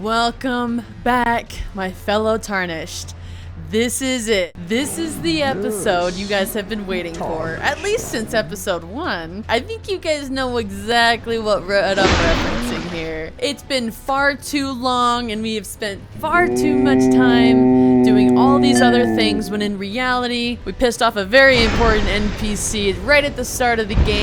Welcome back, my fellow Tarnished. This is it. This is the episode you guys have been waiting for, at least since episode 1. I think you guys know exactly what I'm referencing here. It's been far too long and we have spent far too much time doing all these other things when in reality, we pissed off a very important NPC right at the start of the game.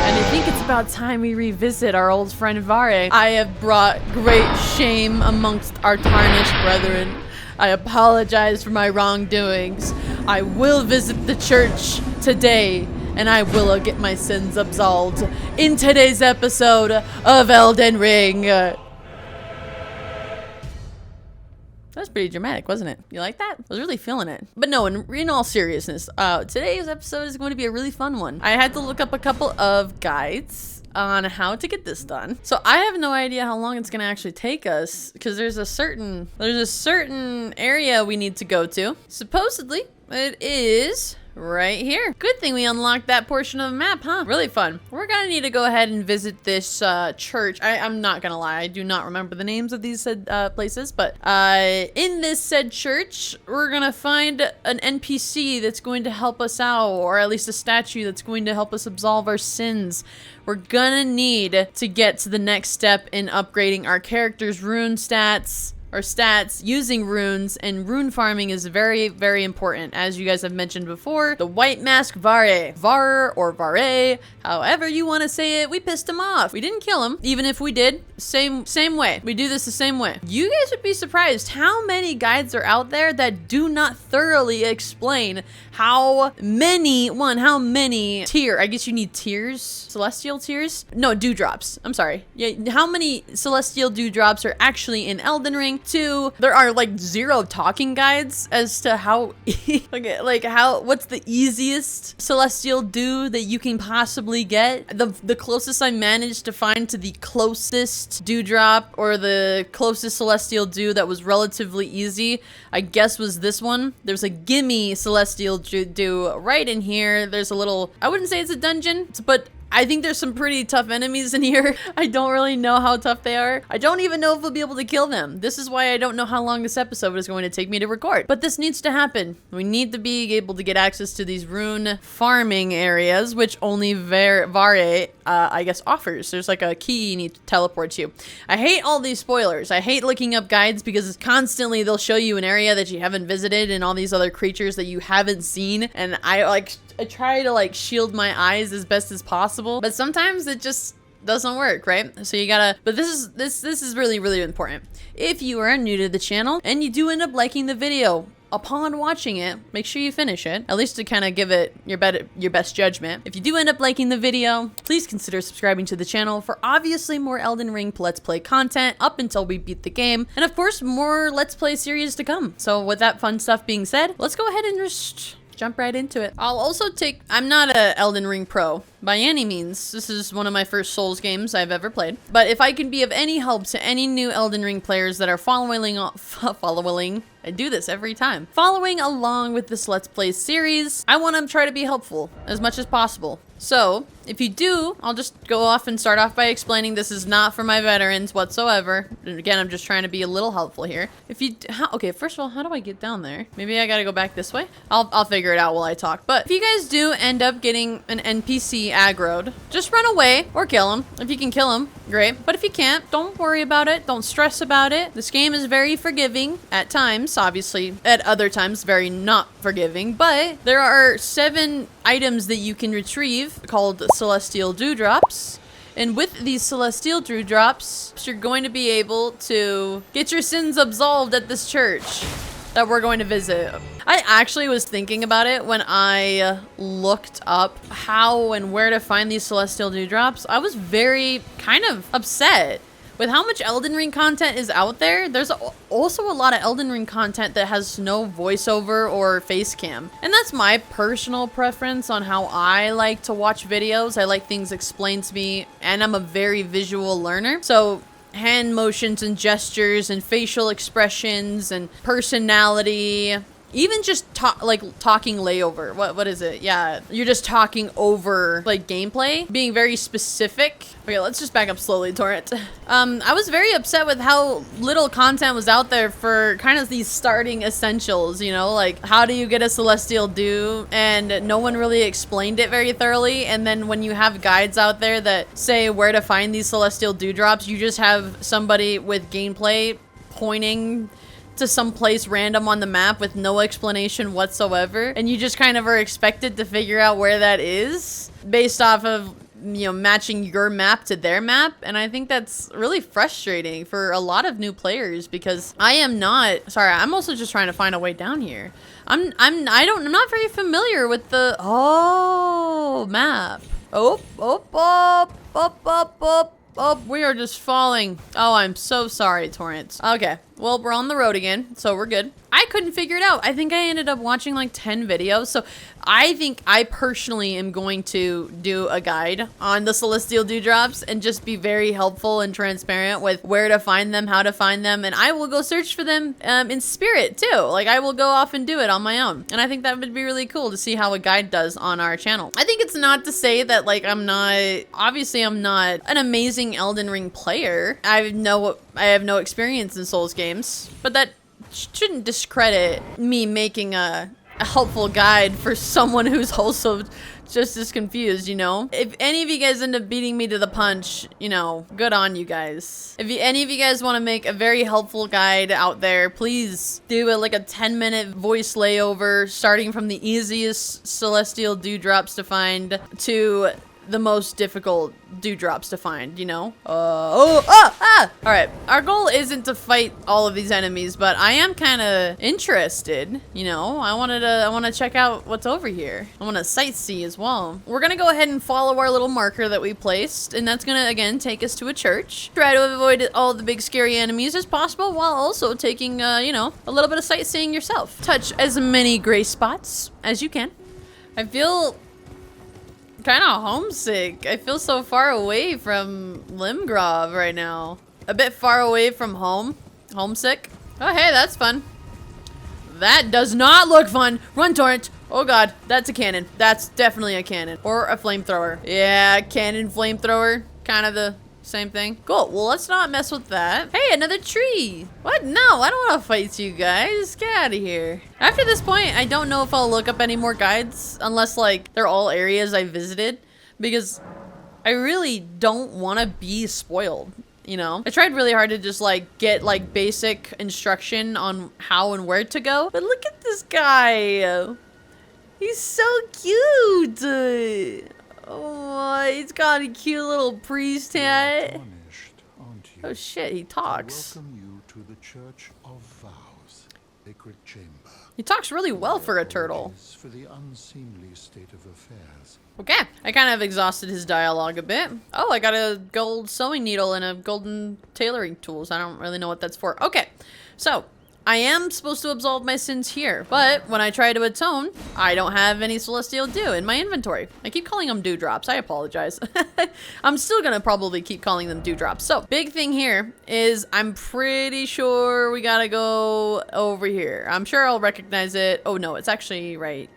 And I think it's about time we revisit our old friend Varre. I have brought great shame amongst our Tarnished brethren. I apologize for my wrongdoings. I will visit the church today, and I will get my sins absolved in today's episode of Elden Ring. That was pretty dramatic, wasn't it? You like that? I was really feeling it. But no, in all seriousness, today's episode is going to be a really fun one. I had to look up a couple of guides on how to get this done. So I have no idea how long it's gonna actually take us because there's a certain area we need to go to. Supposedly, it is right here. Good thing we unlocked that portion of the map, huh? Really fun. We're gonna need to go ahead and visit this church. I'm not gonna lie, I do not remember the names of these said places, but in this said church, we're gonna find an NPC that's going to help us out, or at least a statue that's going to help us absolve our sins. We're gonna need to get to the next step in upgrading our character's rune stats, or stats using runes, and rune farming is very, very important. As you guys have mentioned before, the white mask Varre or Varre, however you want to say it, we pissed him off. We didn't kill him, even if we did. Same way. We do this the same way. You guys would be surprised how many guides are out there that do not thoroughly explain how many I guess you need tears, celestial tears? No, dewdrops. I'm sorry. Yeah, how many celestial dewdrops are actually in Elden Ring? 2, there are like 0 talking guides as to how what's the easiest celestial dew that you can possibly get. The closest I managed to find to the closest dewdrop, or the closest celestial dew that was relatively easy, I guess was this one. There's a gimme celestial dew right in here. There's a little, I wouldn't say it's a dungeon, but I think there's some pretty tough enemies in here. I don't really know how tough they are. I don't even know if we'll be able to kill them. This is why I don't know how long this episode is going to take me to record. But this needs to happen. We need to be able to get access to these rune farming areas, which only Varre, I guess, offers. There's like a key you need to teleport to. I hate all these spoilers. I hate looking up guides because constantly they'll show you an area that you haven't visited and all these other creatures that you haven't seen. And I try to like shield my eyes as best as possible, but sometimes it just doesn't work, right? So you gotta, but this is really, really important. If you are new to the channel and you do end up liking the video, upon watching it, make sure you finish it, at least to kind of give it your best judgment. If you do end up liking the video, please consider subscribing to the channel for obviously more Elden Ring Let's Play content up until we beat the game, and of course more Let's Play series to come. So with that fun stuff being said, let's go ahead and just jump right into it. I'll also I'm not a Elden Ring pro by any means. This is one of my first Souls games I've ever played. But if I can be of any help to any new Elden Ring players that are following, I do this every time, following along with this Let's Play series, I want to try to be helpful as much as possible. So if you do, I'll just go off and start off by explaining this is not for my veterans whatsoever. And again, I'm just trying to be a little helpful here. Okay, first of all, how do I get down there? Maybe I gotta go back this way. I'll figure it out while I talk. But if you guys do end up getting an NPC aggroed, just run away or kill him. If you can kill him, great. But if you can't, don't worry about it. Don't stress about it. This game is very forgiving at times, obviously at other times very not forgiving, but there are 7 items that you can retrieve called celestial dewdrops. And with these celestial dewdrops, you're going to be able to get your sins absolved at this church that we're going to visit. I actually was thinking about it when I looked up how and where to find these celestial dewdrops. I was very kind of upset with how much Elden Ring content is out there. There's also a lot of Elden Ring content that has no voiceover or face cam. And that's my personal preference on how I like to watch videos. I like things explained to me, and I'm a very visual learner. So hand motions and gestures and facial expressions and personality Even just talking layover. What is it? Yeah, you're just talking over like gameplay, being very specific. Okay, let's just back up slowly, Torrent. I was very upset with how little content was out there for kind of these starting essentials, you know, like how do you get a celestial dew, and no one really explained it very thoroughly. And then when you have guides out there that say where to find these celestial dewdrops, you just have somebody with gameplay pointing to some place random on the map with no explanation whatsoever, and you just kind of are expected to figure out where that is based off of, you know, matching your map to their map. And I think that's really frustrating for a lot of new players, because I'm also just trying to find a way down here. I'm not very familiar with the map. Oh, we are just falling. Oh, I'm so sorry, Torrance. Okay, well, we're on the road again, so we're good. I couldn't figure it out. I think I ended up watching like 10 videos. So I think I personally am going to do a guide on the celestial dewdrops and just be very helpful and transparent with where to find them, how to find them. And I will go search for them in spirit too. Like I will go off and do it on my own. And I think that would be really cool to see how a guide does on our channel. I think it's not to say that like obviously I'm not an amazing Elden Ring player. I have no experience in Souls games, but that shouldn't discredit me making a helpful guide for someone who's also just as confused, you know? If any of you guys end up beating me to the punch, you know, good on you guys. If any of you guys want to make a very helpful guide out there, please do it like a 10-minute voice layover, starting from the easiest celestial dewdrops to find to the most difficult dewdrops to find, you know? All right, our goal isn't to fight all of these enemies, but I am kind of interested, you know? I want to check out what's over here. I want to sightsee as well. We're gonna go ahead and follow our little marker that we placed, and that's gonna again take us to a church. Try to avoid all the big scary enemies as possible, while also taking you know, a little bit of sightseeing yourself. Touch as many gray spots as you can. I feel kind of homesick. I feel so far away from Limgrave right now. A bit far away from home. Homesick. Oh, hey, that's fun. That does not look fun. Run, Torrent. Oh god, that's a cannon. That's definitely a cannon. Or a flamethrower. Yeah, cannon, flamethrower. Kind of the same thing. Cool. Well, let's not mess with that. Hey, another tree. What? No, I don't want to fight you guys. Get out of here. After this point, I don't know if I'll look up any more guides unless like they're all areas I visited, because I really don't want to be spoiled, you know? I tried really hard to just like get like basic instruction on how and where to go, but look at this guy. He's so cute. Oh, he's got a cute little priest hat. Oh shit, he talks. Welcome you to the Church of Vows, sacred chamber. He talks really well for a turtle. For the unseemly state of affairs. Okay, I kind of exhausted his dialogue a bit. Oh, I got a gold sewing needle and a golden tailoring tools. I don't really know what that's for. Okay, so I am supposed to absolve my sins here, but when I try to atone, I don't have any celestial dew in my inventory. I keep calling them dewdrops. I apologize. I'm still gonna probably keep calling them dewdrops. So, big thing here is I'm pretty sure we gotta go over here. I'm sure I'll recognize it. Oh no, it's actually right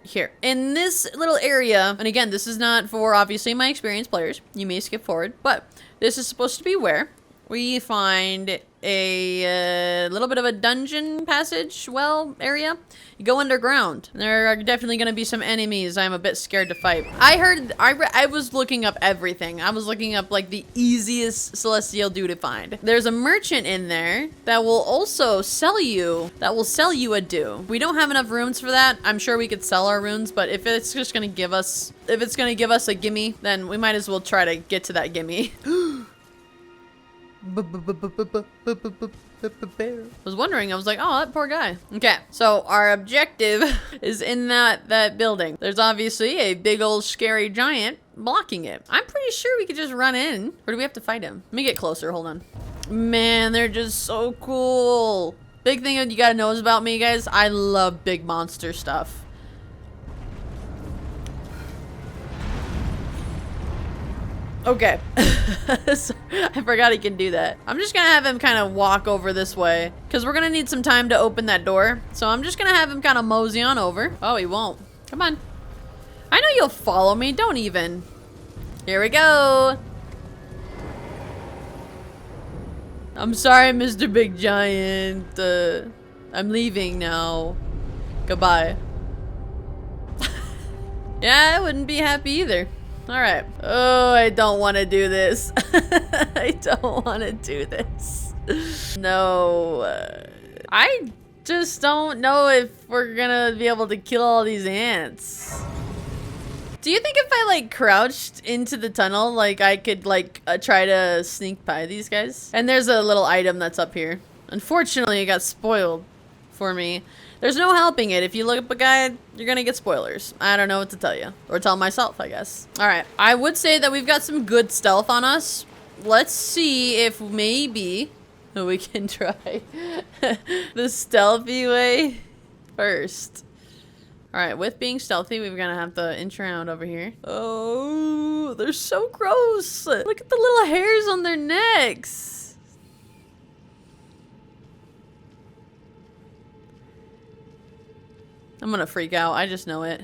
here. In this little area, and again, this is not for obviously my experienced players. You may skip forward, but this is supposed to be where we find a little bit of a dungeon passage, well, area. You go underground. There are definitely going to be some enemies I'm a bit scared to fight. I was looking up everything. I was looking up like the easiest celestial dew to find. There's a merchant in there that will also sell you a dew. We don't have enough runes for that. I'm sure we could sell our runes, but if it's just going to give us a gimme, then we might as well try to get to that gimme. I was wondering, I was like, oh, that poor guy. Okay, so our objective is in that building. There's obviously a big old scary giant blocking it. I'm pretty sure we could just run in. Or do we have to fight him? Let me get closer, hold on. Man, they're just so cool. Big thing you gotta know is about me, guys. I love big monster stuff. Okay. So, I forgot he can do that. I'm just gonna have him kind of walk over this way because we're gonna need some time to open that door. So I'm just gonna have him kind of mosey on over. Oh, he won't. Come on. I know you'll follow me. Don't even. Here we go. I'm sorry, Mr. Big Giant. I'm leaving now. Goodbye. Yeah, I wouldn't be happy either. Alright. Oh, I don't want to do this. I don't want to do this. No. I just don't know if we're gonna be able to kill all these ants. Do you think if I like crouched into the tunnel, like I could like try to sneak by these guys? And there's a little item that's up here. Unfortunately, it got spoiled for me. There's no helping it. If you look up a guide, you're gonna get spoilers. I don't know what to tell you. Or tell myself, I guess. Alright, I would say that we've got some good stealth on us. Let's see if maybe we can try the stealthy way first. Alright, with being stealthy, we're gonna have to inch around over here. Oh, they're so gross. Look at the little hairs on their necks. I'm gonna freak out. I just know it.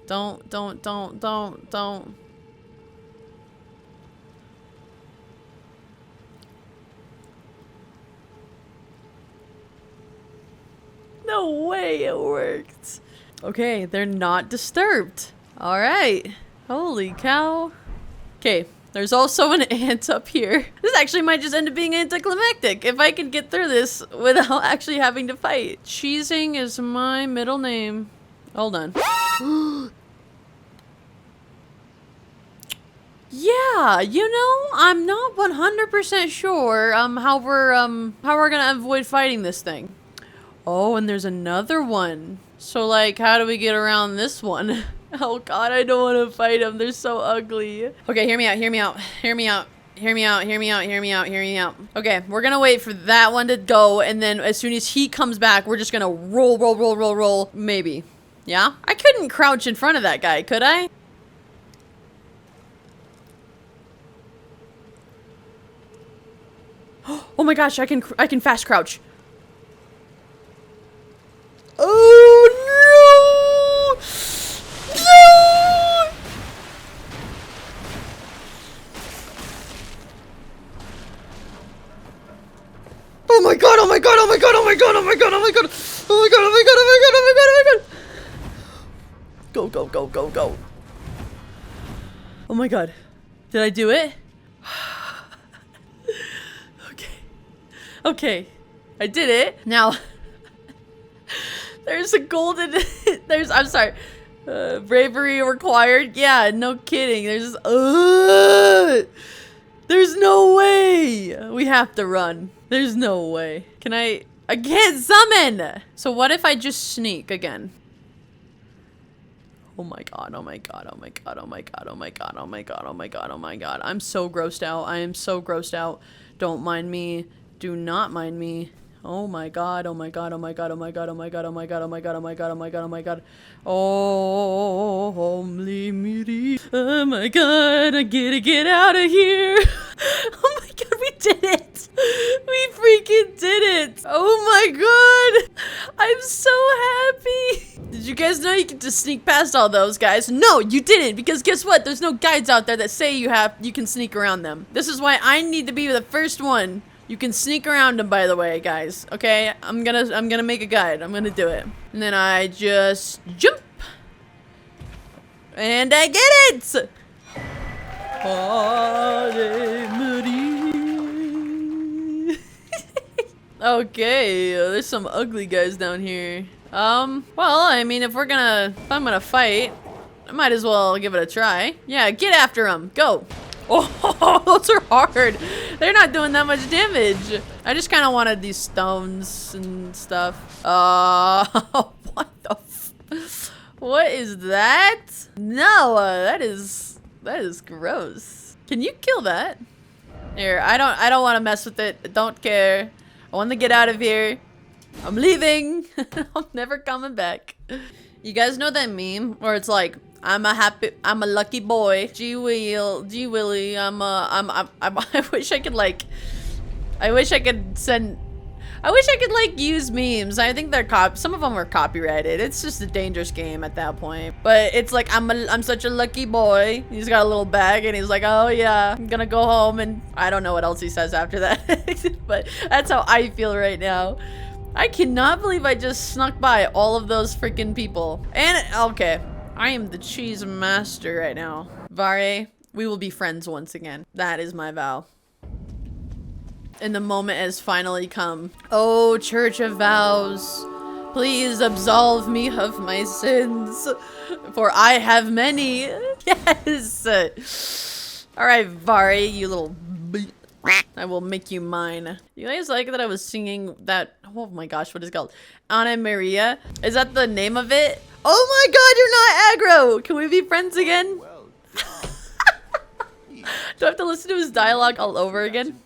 Don't. No way it worked. Okay, they're not disturbed. All right. Holy cow. Okay, there's also an ant up here. This actually might just end up being anticlimactic if I could get through this without actually having to fight. Cheesing is my middle name. Hold on. Yeah, you know, I'm not 100% sure how we're gonna avoid fighting this thing. Oh, and there's another one. So like, how do we get around this one? Oh god, I don't want to fight them. They're so ugly. Okay, hear me out, hear me out, hear me out. Hear me out, hear me out, hear me out, hear me out. Okay, we're gonna wait for that one to go, and then as soon as he comes back, we're just gonna roll. Maybe. Yeah? I couldn't crouch in front of that guy, could I? Oh my gosh, I can fast crouch. Oh no! No! Oh my god, oh my god, oh my god, oh my god, oh my god, oh my god, oh my god, oh my god, oh my god, oh my god, oh my god. Go, go, go, go, go. Oh my god. Did I do it? Okay. Okay. I did it. Now, there's a golden, I'm sorry. Bravery required. Yeah, no kidding. There's no way. We have to run. There's no way. I can't summon. So what if I just sneak again? Oh my god, oh my god, oh my god, oh my god, oh my god, oh my god, oh my god, oh my god. I'm so grossed out. I am so grossed out. Don't mind me. Do not mind me. Oh my god, oh my god, oh my god, oh my god, oh my god, oh my god, oh my god, oh my god, oh my god, oh my god. Oh, homely meaty. Oh my god, I gotta get out of here. Oh my god, we did it. We freaking did it. Oh my god. I'm so happy. Did you guys know you can just sneak past all those guys? No, you didn't, because guess what? There's no guides out there that say you can sneak around them. This is why I need to be the first one. You can sneak around them, by the way, guys. Okay, I'm gonna make a guide. I'm gonna do it, and then I just jump, and I get it. Okay, there's some ugly guys down here. Well, I mean, if I'm gonna fight, I might as well give it a try. Yeah, get after them. Go. Oh, those are hard. They're not doing that much damage. I just kind of wanted these stones and stuff. What the what is that? No, that is gross. Can you kill that? Here, I don't want to mess with it. Don't care. I want to get out of here. I'm leaving. I'm never coming back. You guys know that meme where it's like, I'm a lucky boy. Gee Willy, I wish I could like, I wish I could like use memes. I think some of them are copyrighted. It's just a dangerous game at that point. But it's like, I'm such a lucky boy. He's got a little bag and he's like, oh yeah, I'm gonna go home, and I don't know what else he says after that. But that's how I feel right now. I cannot believe I just snuck by all of those freaking people. And, okay, I am the cheese master right now. Varre, we will be friends once again. That is my vow. And the moment has finally come. Oh, Church of Vows, please absolve me of my sins, for I have many. Yes. All right, Varre, you little I will make you mine. You guys like that I was singing that? Oh my gosh, what is it called? Anna Maria? Is that the name of it? Oh my god, you're not aggro! Can we be friends again? Do I have to listen to his dialogue all over again?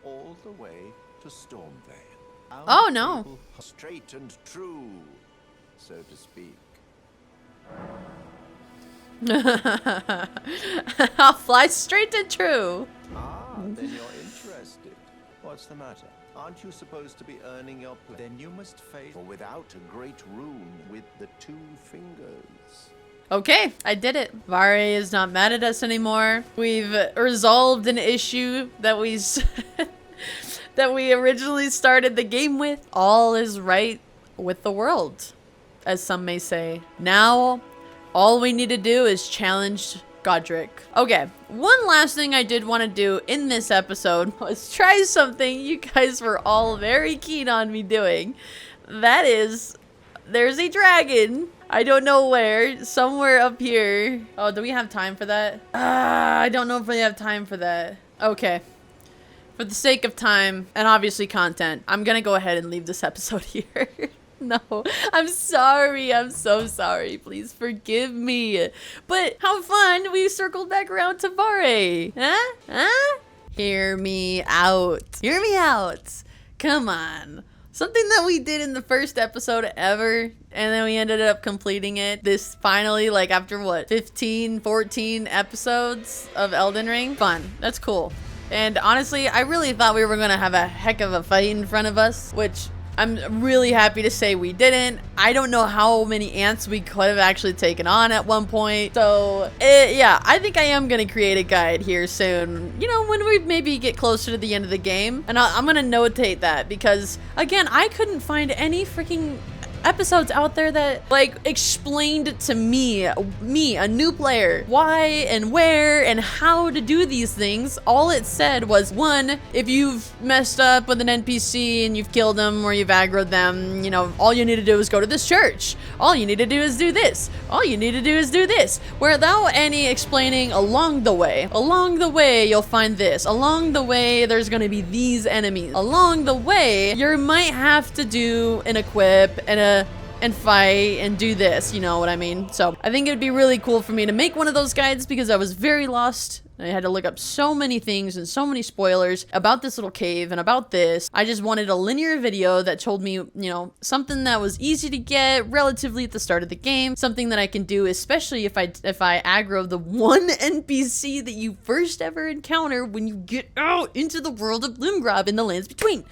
All the way to Stormvale. Oh no. Straight and true, so to speak. I'll fly straight and true. Ah, then you're interested. What's the matter? Aren't you supposed to be earning your pay? Then you must face without a great rune with the 2 fingers. Okay, I did it. Varre is not mad at us anymore. We've resolved an issue that that we originally started the game with. All is right with the world, as some may say. Now, all we need to do is challenge Godric. Okay, one last thing I did want to do in this episode was try something you guys were all very keen on me doing. That is, there's a dragon. I don't know where, somewhere up here. Oh, do we have time for that? I don't know if we have time for that. Okay. For the sake of time, and obviously content, I'm gonna go ahead and leave this episode here. No, I'm sorry. I'm so sorry. Please forgive me. But how fun we circled back around to Varre. Huh? Huh? Hear me out. Hear me out. Come on. Something that we did in the first episode ever, and then we ended up completing it. This finally, like after what, 15, 14 episodes of Elden Ring? Fun. That's cool. And honestly, I really thought we were gonna have a heck of a fight in front of us, which I'm really happy to say we didn't. I don't know how many ants we could have actually taken on at one point. So, yeah, I think I am going to create a guide here soon. You know, when we maybe get closer to the end of the game. And I'm going to notate that because, again, I couldn't find any freaking episodes out there that like explained to me, a new player, why and where and how to do these things. All it said was, one, if you've messed up with an NPC and you've killed them or you've aggroed them, you know, all you need to do is go to this church. All you need to do is do this. All you need to do is do this. Without any explaining along the way. Along the way, you'll find this. Along the way, there's gonna be these enemies. Along the way, you might have to do an equip and fight and do this, you know what I mean? So I think it would be really cool for me to make one of those guides because I was very lost. I had to look up so many things and so many spoilers about this little cave and about this. I just wanted a linear video that told me, you know, something that was easy to get relatively at the start of the game, something that I can do, especially if I aggro the one NPC that you first ever encounter when you get out into the world of Limgrave in the lands between.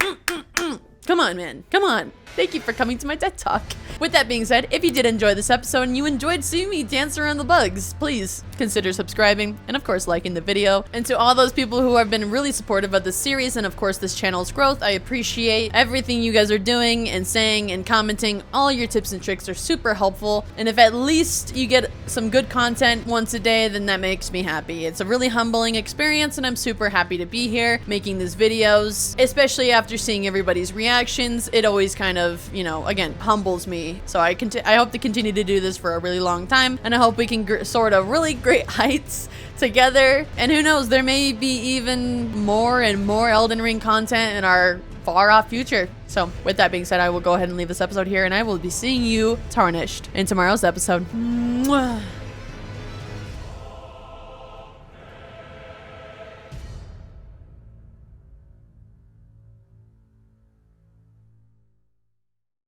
Come on, man. Come on. Thank you for coming to my TED Talk. With that being said, if you did enjoy this episode and you enjoyed seeing me dance around the bugs, please consider subscribing and of course liking the video. And to all those people who have been really supportive of this series and of course this channel's growth, I appreciate everything you guys are doing and saying and commenting. All your tips and tricks are super helpful. And if at least you get some good content once a day, then that makes me happy. It's a really humbling experience and I'm super happy to be here making these videos, especially after seeing everybody's reactions. It always kind of, you know, again, humbles me. So I hope to continue to do this for a really long time, and I hope we can soar to really great heights together. And who knows, there may be even more and more Elden Ring content in our far off future. So with that being said, I will go ahead and leave this episode here, and I will be seeing you tarnished in tomorrow's episode. Mwah.